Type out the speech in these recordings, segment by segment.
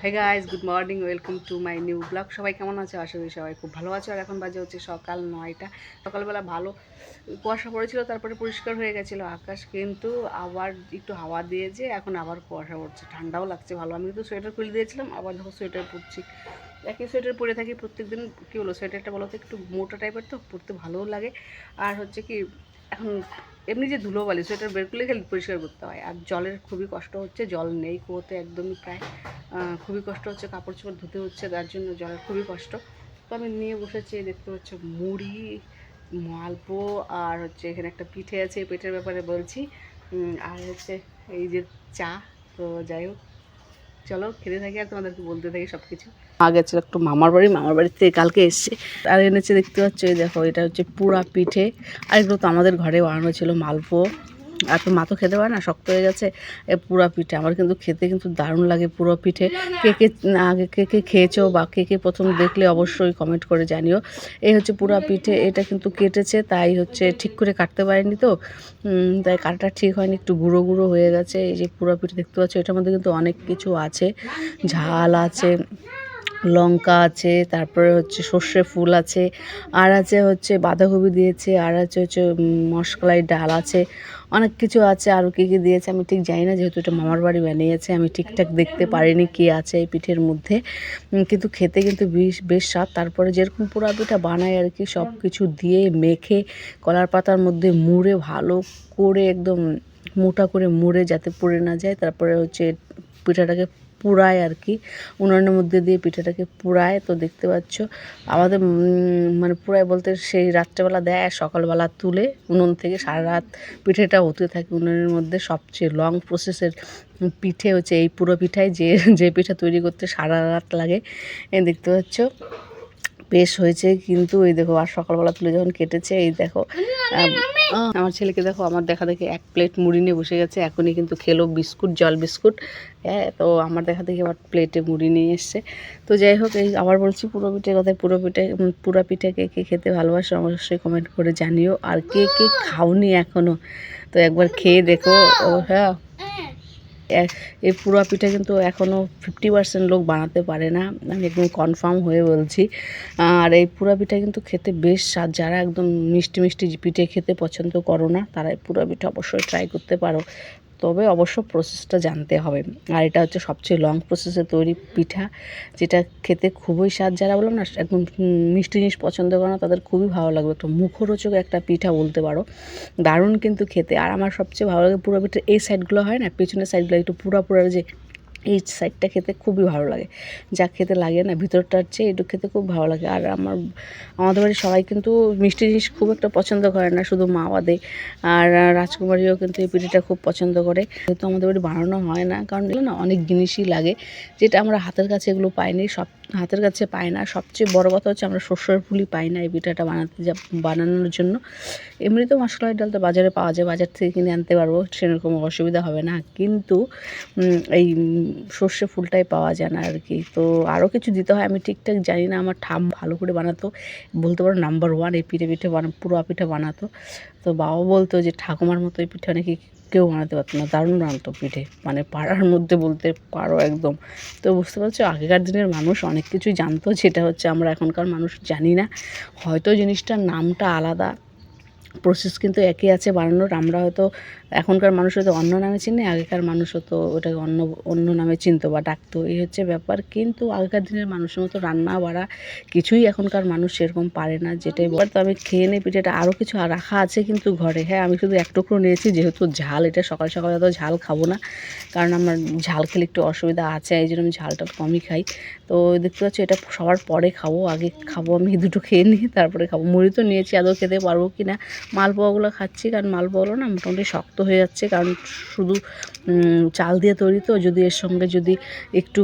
Hey guys, good morning, welcome to my new blog. সবাই কেমন আছে? আশা করি সবাই খুব ভালো আছে। আর এখন বাজে হচ্ছে সকাল 9টা। সকালবেলা ভালো কুয়াশা পড়েছিল, তারপরে পরিষ্কার হয়ে গেছিলো আকাশ, কিন্তু আবার একটু হাওয়া দিয়েছে, এখন আবার কুয়াশা পড়ছে, ঠান্ডাও লাগছে ভালো। আমি কিন্তু সোয়েটার খুলে দিয়েছিলাম, আবার দেখো সোয়েটার পরছি। একই সোয়েটার পরে থাকি প্রত্যেকদিন। কী বলো, সোয়েটারটা বলো তো একটু মোটা টাইপের, তো পরতে ভালোও লাগে। আর হচ্ছে কি, এখন এমনি যে ধুলোবালি সোয়েটার বের করলে খালি পরিষ্কার করতে হয়। আর জলের খুবই কষ্ট হচ্ছে, জল নেই কুয়োতে একদমই প্রায়। খুবই কষ্ট হচ্ছে, কাপড় চোপড় ধুতে হচ্ছে, তার জন্য জলের খুবই কষ্ট। তো আমি নিয়ে বসেছি, দেখতে পাচ্ছ মুড়ি, মালপো, আর হচ্ছে এখানে একটা পিঠে আছে, এই পিঠের ব্যাপারে বলছি। আর হচ্ছে এই যে চা। তো যাই হোক, চলো খেতে থাকি আর তোমাদেরকে বলতে থাকি সব কিছু। গেছিল একটু মামার বাড়ি, মামার বাড়ি থেকে কালকে এসছে। আর এনেছে দেখতে পাচ্ছ, এই দেখো এটা হচ্ছে পুরা পিঠে। আর এগুলো তো আমাদের ঘরে বানানো ছিল, মালপো। আর তো মা তো খেতে পারে না, শক্ত হয়ে গেছে। এ পুরা পিঠে আমার কিন্তু খেতে কিন্তু দারুণ লাগে পুরো পিঠে। কে কে আগে কে কে খেয়েছো বা কে কে প্রথম দেখলে অবশ্যই কমেন্ট করে জানিও। এই হচ্ছে পুরা পিঠে, এটা কিন্তু কেটেছে, তাই হচ্ছে ঠিক করে কাটতে পারেনি তো, তাই কাটাটা ঠিক হয়নি, একটু গুঁড়ো গুঁড়ো হয়ে গেছে। এই যে পুরা পিঠে দেখতে পাচ্ছ, এটার মধ্যে কিন্তু অনেক কিছু আছে, ঝাল আছে, লঙ্কা আছে, তারপরে হচ্ছে সর্ষে ফুল আছে, আর আছে হচ্ছে বাঁধাকপি দিয়েছে, আর আছে হচ্ছে মশলাই ডাল আছে, অনেক কিছু আছে। আরও কী কী দিয়েছে আমি ঠিক জানি না, যেহেতু এটা মামার বাড়ি বানিয়েছে, আমি ঠিকঠাক দেখতে পারিনি কী আছে এই পিঠের মধ্যে। কিন্তু খেতে কিন্তু বেশ স্বাদ। তারপরে যেরকম পোড়া পিঠা বানায় আর কি, সব কিছু দিয়ে মেখে কলার পাতার মধ্যে মুড়ে ভালো করে একদম মোটা করে মুড়ে যাতে পুড়ে না যায়, তারপরে হচ্ছে পিঠাটাকে পুড়ায় আর কি, উনুনের মধ্যে দিয়ে পিঠাটাকে পুড়ায়। তো দেখতে পাচ্ছ আমাদের মানে পুড়ায় বলতে সেই রাত্রেবেলা দেয়, আর সকালবেলা তুলে উনুন থেকে সারা রাত পিঠেটা হতে থাকে উনুনের মধ্যে। সবচেয়ে লং প্রসেসের পিঠে হচ্ছে এই পুরো পিঠাই, যে পিঠা তৈরি করতে সারা রাত লাগে। দেখতে পাচ্ছ বেশ হয়েছে কিন্তু। এই দেখো, আর সকালবেলা তুলে যখন কেটেছে, এই দেখো আমার ছেলেকে দেখো, আমার দেখা দেখি এক প্লেট মুড়ি নিয়ে বসে গেছে, এখনই কিন্তু খেলো বিস্কুট, জল বিস্কুট। হ্যাঁ, তো আমার দেখা দেখি আবার প্লেটে মুড়ি নিয়ে এসছে। তো যাই হোক, এই আবার বলছি পুরো পিঠের কথায়, পুরা পিঠে কে কে খেতে ভালোবাসো অবশ্যই কমেন্ট করে জানিও। আর কে কে খাওনি এখনও, তো একবার খেয়ে দেখো। ও হ্যাঁ, এই পুরা পিঠা কিন্তু এখনও 50% লোক বানাতে পারে না, আমি একদম কনফার্ম হয়ে বলছি। আর এই পুরা পিঠা কিন্তু খেতে বেশ স্বাদ। যারা একদম মিষ্টি মিষ্টি পিঠে খেতে পছন্দ করো না, তারা এই পুরা পিঠা অবশ্যই ট্রাই করতে পারো, তবে অবশ্য প্রসেসটা জানতে হবে। আর এটা হচ্ছে সবচেয়ে লং প্রসেসে তৈরি পিঠা, যেটা খেতে খুবই স্বাদ। যারা বললাম না একদম মিষ্টি জিনিস পছন্দ করে না, তাদের খুবই ভালো লাগবে। একটু মুখরোচক একটা পিঠা বলতে পারো, দারুণ কিন্তু খেতে। আর আমার সবচেয়ে ভালো লাগে পুরো পিঠার এই সাইডগুলো হয় না, পেছনের সাইডগুলো একটু পুরা যে এই সাইডটা খেতে খুবই ভালো লাগে, যা খেতে লাগে না ভিতরটার চেয়ে একটু খেতে খুব ভালো লাগে। আর আমাদের বাড়ির সবাই কিন্তু মিষ্টি জিনিস খুব একটা পছন্দ করে না, শুধু মা বাদে। আর রাজকুমারীও কিন্তু এই পিঠাটা খুব পছন্দ করে, যেহেতু আমাদের বাড়ি বানানো হয় না, কারণ এগুলো না অনেক জিনিসই লাগে, যেটা আমরা হাতের কাছে এগুলো পাইনি, সব হাতের কাছে পাই না। সবচেয়ে বড় কথা হচ্ছে আমরা সর্ষের ফুলই পাই না এই পিঠাটা বানানোর জন্য। এমনিতেও মশলার ডাল তো বাজারে পাওয়া যায়, বাজার থেকে কিনে আনতে পারবো, সেরকম অসুবিধা হবে না, কিন্তু এই সর্ষে ফুলটাই পাওয়া যায় না আর কি। তো আরও কিছু দিতে হয়, আমি ঠিকঠাক জানি না। আমার ঠাম ভালো করে বানাতো, বলতে পারো নাম্বার 1 এই পিঠে পুরো পিঠা বানাতো। তো বাবা বলতো যে ঠাকুমার মতো এই পিঠা নাকি কেউ বানাতে পারতো না, দারুণ বানাতো পিঠে, মানে পাড়ার মধ্যে বলতে পারো একদম। তো বুঝতে পারছো, আগেকার দিনের মানুষ অনেক কিছুই জানতো, যেটা হচ্ছে আমরা এখনকার মানুষ জানি না। হয়তো জিনিসটার নামটা আলাদা, প্রসেস কিন্তু একই আছে বানানোর। আমরা হয়তো এখনকার মানুষ হয়তো অন্য নামে চিনি, আগেকার মানুষ হয়তো ওটাকে অন্য অন্য নামে চিনতো বা ডাকতো, এই হচ্ছে ব্যাপার। কিন্তু আগেকার দিনের মানুষের মতো রান্না বাড়া কিছুই এখনকার মানুষ সেরকম পারে না, যেটাই বল। তো আমি খেয়ে নিই পিঠাটা, আরও কিছু রাখা আছে কিন্তু ঘরে। হ্যাঁ, আমি শুধু এক টুকরো নিয়েছি, যেহেতু ঝাল, এটা সকাল সকাল এত ঝাল খাবো না, কারণ আমার ঝাল খেলে একটু অসুবিধা আছে, এই জন্য আমি ঝালটা কমই খাই। তো দেখতে পাচ্ছি এটা সবার পরে খাবো, আগে খাবো আমি দুটো খেয়ে নিই, তারপরে খাবো। মুড়ি তো নিয়েছি, আদৌ খেতে পারবো কি না। মালপোয়াগুলো খাচ্ছি, কারণ মালপোয়াগুলো না মোটামুটি শক্ত হয়ে যাচ্ছে, কারণ শুধু চাল দিয়ে তৈরি, তো যদি এর সঙ্গে যদি একটু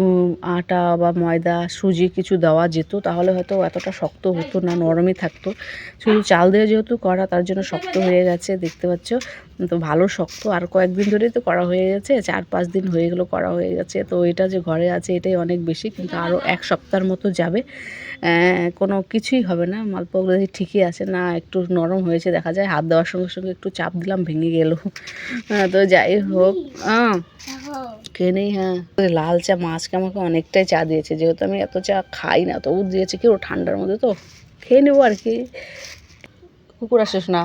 আটা বা ময়দা সুজি কিছু দেওয়া যেত, তাহলে হয়তো এতটা শক্ত হতো না, নরমই থাকতো। শুধু চাল দিয়ে যেহেতু করা, তার জন্য শক্ত হয়ে গেছে, দেখতে পাচ্ছ। তো ভালো শক্ত, আর কয়েকদিন ধরেই তো করা হয়ে গেছে, 4-5 দিন হয়ে গেলো করা হয়ে গেছে। তো এটা যে ঘরে আছে এটাই অনেক বেশি, কিন্তু আরও 1 সপ্তাহের মতো যাবে, কোনো কিছুই হবে না। মালপোয়াগুলো দেখি ঠিকই আছে, না একটু নরম হয়েছে দেখা যায়, হাত দেওয়ার সঙ্গে সঙ্গে একটু চাপ দিলাম ভেঙে গেল। তো যাই হোক, খেয়ে নেই। হ্যাঁ, লাল চা মাছকে আমাকে অনেকটাই চা দিয়েছে, যেহেতু আমি এত চা খাই না, তবু দিয়েছে কি ও ঠান্ডার মধ্যে তো খেয়ে নেবো আর কি। কুকুর আসিস না,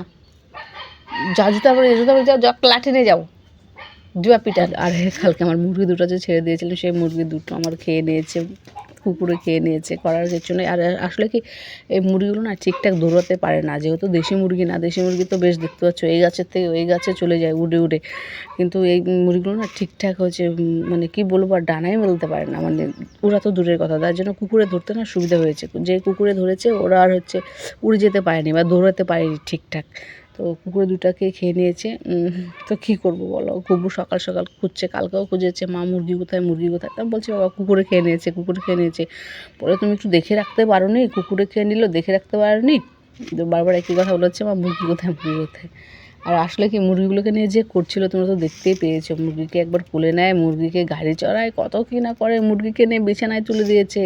যা জুতা পরে যাও, যা লাঠি নিয়ে যাও, জুয়া পিটা। আর কালকে আমার মুরগি দুটো যে ছেড়ে দিয়েছিলাম, সেই মুরগি দুটো আমার খেয়ে নিয়েছে, কুকুরে খেয়ে নিয়েছে, করার কিছু নেই। আর আসলে কি এই মুরগিগুলো না ঠিকঠাক দৌড়াতে পারে না, যেহেতু দেশি মুরগি না। দেশি মুরগি তো বেশ দেখতে পাচ্ছ এই গাছের থেকে ওই গাছে চলে যায় উড়ে উড়ে, কিন্তু এই মুরগিগুলো না ঠিকঠাক হচ্ছে মানে কি বলবো, আর ডানাই মেলতে পারে না, মানে ওরা তো দূরের কথা। তার জন্য কুকুরে ধরতে না সুবিধা হয়েছে, যে কুকুরে ধরেছে ওরা আর হচ্ছে উড়ে যেতে পারেনি বা দৌড়াতে পারেনি ঠিকঠাক। তো কুকুরে দুটাকে খেয়ে নিয়েছে। তো কী করবো বলো, কুকুর সকাল সকাল খুঁজছে, কালকেও খুঁজেছে মা মুরগি কোথায়, মুরগি কোথায়। তা বলছি বাবা কুকুরে খেয়ে নিয়েছে, কুকুরে খেয়ে নিয়েছে। পরে তুমি একটু দেখে রাখতে পারো নি, কুকুরে খেয়ে নিল, দেখে রাখতে পারো নি। তো বারবার একই কথা বলেছে মা মুরগি কোথায়, মুরগি কোথায়। আর আসলে কি মুরগিগুলোকে নিয়ে যে করছিলো তোমরা তো দেখতেই পেয়েছো, মুরগিকে একবার কোলে নেয়, মুরগিকে গাড়ি চড়ায়, কত কী না করে, মুরগিকে নিয়ে বিছানায় তুলে দিয়েছে।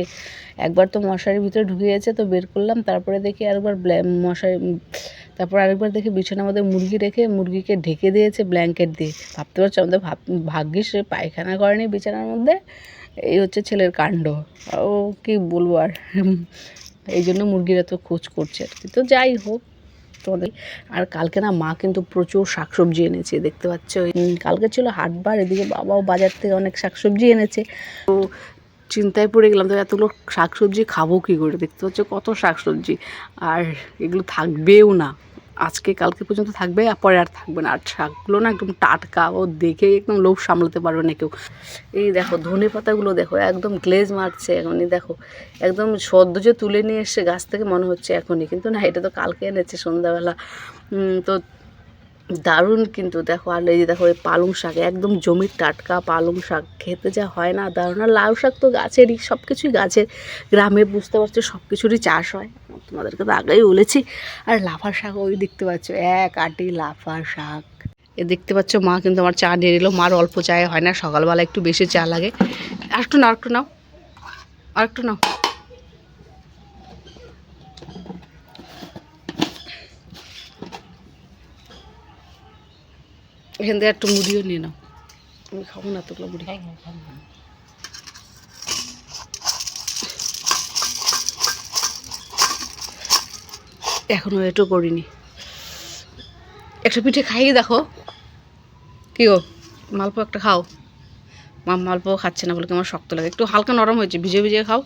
একবার তো মশারির ভিতরে ঢুকিয়েছে, তো বের করলাম, তারপরে দেখি আরেকবার মশারি, তারপর আরেকবার দেখি বিছানার মধ্যে মুরগি রেখে মুরগিকে ঢেকে দিয়েছে ব্ল্যাঙ্কেট দিয়ে। ভাবতে পারছো আমাদের ভাগ্যিস সে পায়খানা করেনি বিছানার মধ্যে। এই হচ্ছে ছেলের কাণ্ড, ও কি বলবো আর। এই জন্য মুরগিরা তো খোঁজ করছে আর কি। তো যাই হোক তোমাদের। আর কালকে না মা কিন্তু প্রচুর শাকসবজি এনেছে, দেখতে পাচ্ছ। কালকে ছিল হাটবার, এদিকে বাবাও বাজার থেকে অনেক শাকসবজি এনেছে। তো চিন্তায় পড়ে গেলাম, তো এতগুলো শাকসবজি খাবো কী করে, দেখতে পাচ্ছ কত শাকসবজি। আর এগুলো থাকবেও না, আজকে কালকে পর্যন্ত থাকবে, আর পরে আর থাকবে না। আর শাকগুলো না একদম টাটকা, ও দেখে একদম লোভ সামলাতে পারবে না কেউ। এই দেখো ধনে পাতাগুলো দেখো একদম গ্লেজ মারছে এখনই, দেখো একদম সদ্য যে তুলে নিয়ে এসছে গাছ থেকে মনে হচ্ছে এখনই, কিন্তু না, এটা তো কালকে এনেছে সন্ধ্যাবেলা। তো দারুণ কিন্তু দেখো। আর এই যে দেখো এই পালং শাক, একদম জমির টাটকা পালং শাক, খেতে যা হয় না দারুণ। আর লাউ শাক তো গাছেরই, সব কিছুই গাছের, গ্রামে বুঝতে পারছো সব কিছুরই চাষ হয়, তোমাদেরকে তো আগেই বলেছি। আর লাফা শাক ওই দেখতে পাচ্ছ, এক আটি লাফা শাক। এ দেখতে পাচ্ছ মা কিন্তু আমার চা নিয়ে নিল, মার অল্প চায়ে হয় না, সকালবেলা একটু বেশি চা লাগে। আরেকটু নাও, আরেকটু নাও, আরেকটু নাও। এখান থেকে একটু মুড়িও নিয়ে নাও, আমি খাবো না তোগুলো মুড়ি। এখনও এটু করিনি, একটা পিঠে খাইয়ে দেখো। কি গো মালপো একটা খাও। মা মালপো খাচ্ছে না বলে কি আমার শক্ত লাগে, একটু হালকা নরম হয়েছে, ভিজে ভিজে খাও।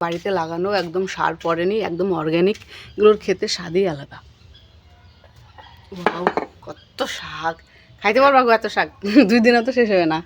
বাড়িতে লাগানো, একদম সার পড়েনি, একদম অর্গ্যানিক, এগুলোর খেতে স্বাদই আলাদা। কত শাক খাইতে পারবা গো, এত শাক 2 দিনে তো শেষ হবে না।